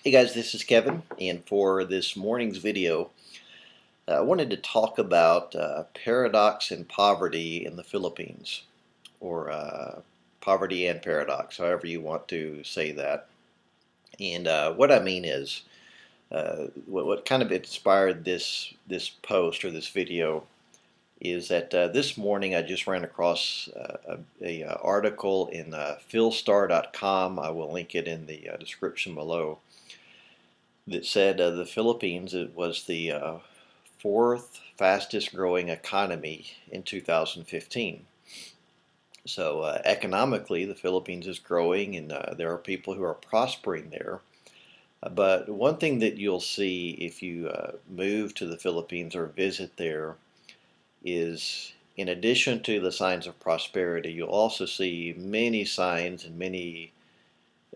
Hey guys, this is Kevin, and for this morning's video, I wanted to talk about paradox and poverty in the Philippines, or poverty and paradox, however you want to say that. And what I mean is, what kind of inspired this post or this video is that this morning I just ran across a article in philstar.com. I will link it in the description below, that said the Philippines, it was the fourth fastest growing economy in 2015. So economically, the Philippines is growing, and there are people who are prospering there. But one thing that you'll see if you move to the Philippines or visit there is, in addition to the signs of prosperity, you'll also see many signs and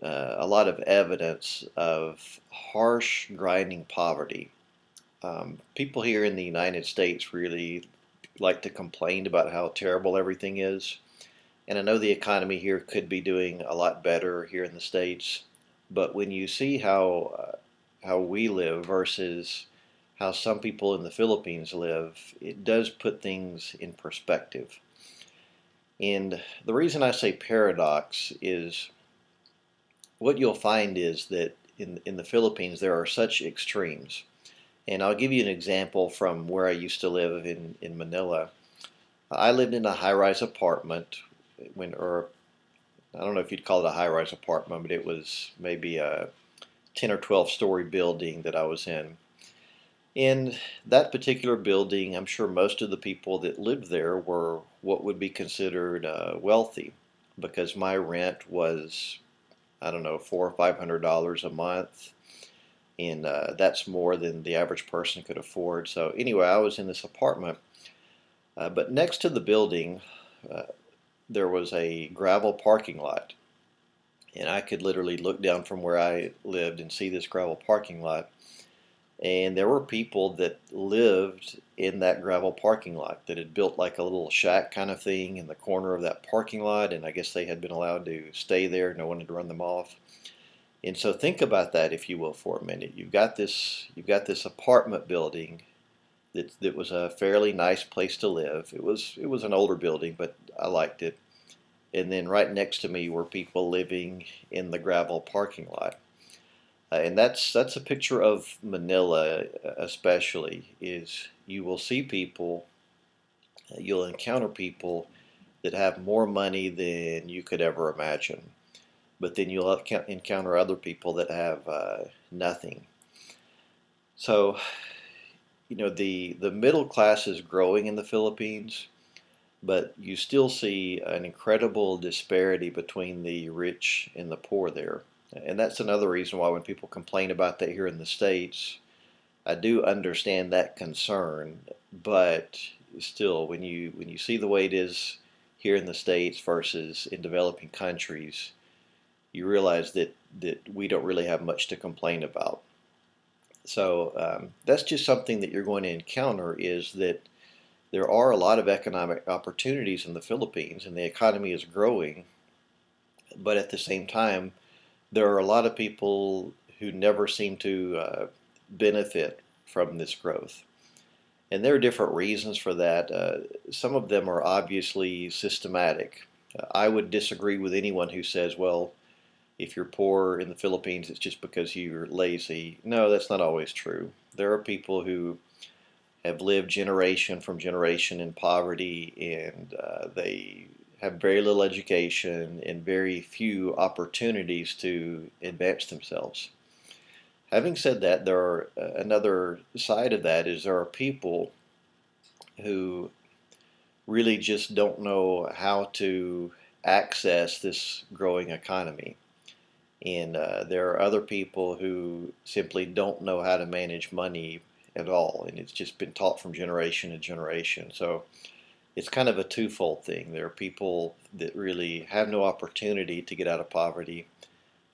a lot of evidence of harsh, grinding poverty. People here in the United States really like to complain about how terrible everything is. And I know the economy here could be doing a lot better here in the States. But when you see how we live versus how some people in the Philippines live, it does put things in perspective. And the reason I say paradox is, what you'll find is that in the Philippines there are such extremes. And I'll give you an example from where I used to live in Manila. I lived in a high-rise apartment or I don't know if you'd call it a high-rise apartment, but it was maybe a 10 or 12 story building that I was in. In that particular building, I'm sure most of the people that lived there were what would be considered wealthy, because my rent was, I don't know, $400 or $500 a month, and that's more than the average person could afford. So anyway, I was in this apartment, but next to the building, uh, there was a gravel parking lot, and I could literally look down from where I lived and see this gravel parking lot. And there were people that lived in that gravel parking lot that had built like a little shack kind of thing in the corner of that parking lot, and I guess they had been allowed to stay there. No one had run them off. And so think about that, if you will, for a minute. You've got this apartment building that was a fairly nice place to live. It was an older building, but I liked it. And then right next to me were people living in the gravel parking lot. And that's a picture of Manila, especially, is you will see people, you'll encounter people that have more money than you could ever imagine. But then you'll encounter other people that have nothing. So, the middle class is growing in the Philippines, but you still see an incredible disparity between the rich and the poor there. And that's another reason why when people complain about that here in the States, I do understand that concern. But still, when you see the way it is here in the States versus in developing countries, you realize that we don't really have much to complain about. So that's just something that you're going to encounter, is that there are a lot of economic opportunities in the Philippines, and the economy is growing. But at the same time, there are a lot of people who never seem to benefit from this growth. And there are different reasons for that. Some of them are obviously systematic. I would disagree with anyone who says, well, if you're poor in the Philippines, it's just because you're lazy. No, that's not always true. There are people who have lived generation from generation in poverty, and they have very little education and very few opportunities to advance themselves. Having said that, there are another side of that is there are people who really just don't know how to access this growing economy. And there are other people who simply don't know how to manage money at all, and it's just been taught from generation to generation. So it's kind of a twofold thing. There are people that really have no opportunity to get out of poverty,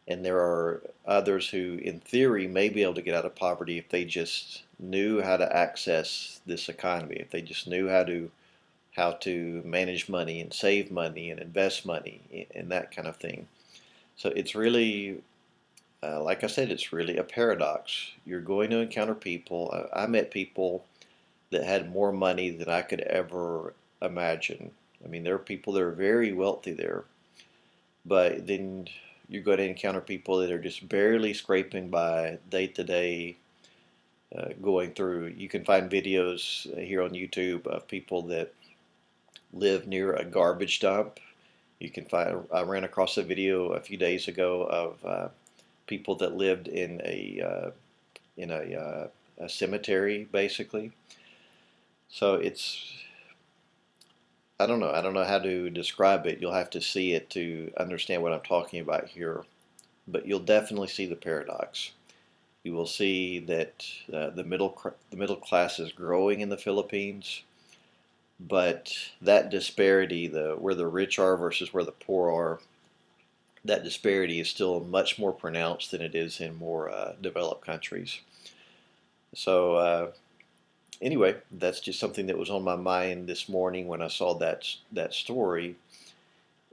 and there are others who, in theory, may be able to get out of poverty if they just knew how to access this economy, if they just knew how to manage money and save money and invest money and that kind of thing. So it's really like I said, it's really a paradox. You're going to encounter people. I met people that had more money than I could ever imagine. I mean, there are people that are very wealthy there, but then you're going to encounter people that are just barely scraping by day to day, going through. You can find videos here on YouTube of people that live near a garbage dump. You can find. I ran across a video a few days ago of people that lived in a cemetery, basically. So it's I don't know. I don't know how to describe it. You'll have to see it to understand what I'm talking about here. But you'll definitely see the paradox. You will see that the middle class is growing in the Philippines, but that disparity, the where the rich are versus where the poor are, that disparity is still much more pronounced than it is in more developed countries. So anyway, that's just something that was on my mind this morning when I saw that story.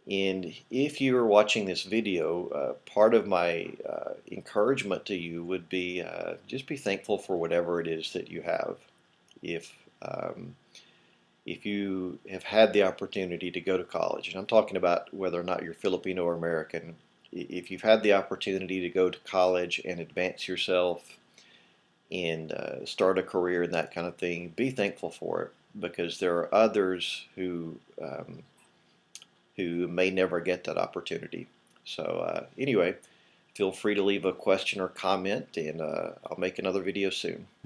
And if you are watching this video, part of my encouragement to you would be just be thankful for whatever it is that you have. If um, if you have had the opportunity to go to college, and I'm talking about whether or not you're Filipino or American, if you've had the opportunity to go to college and advance yourself and start a career and that kind of thing, be thankful for it because there are others who may never get that opportunity. So anyway, feel free to leave a question or comment, and I'll make another video soon.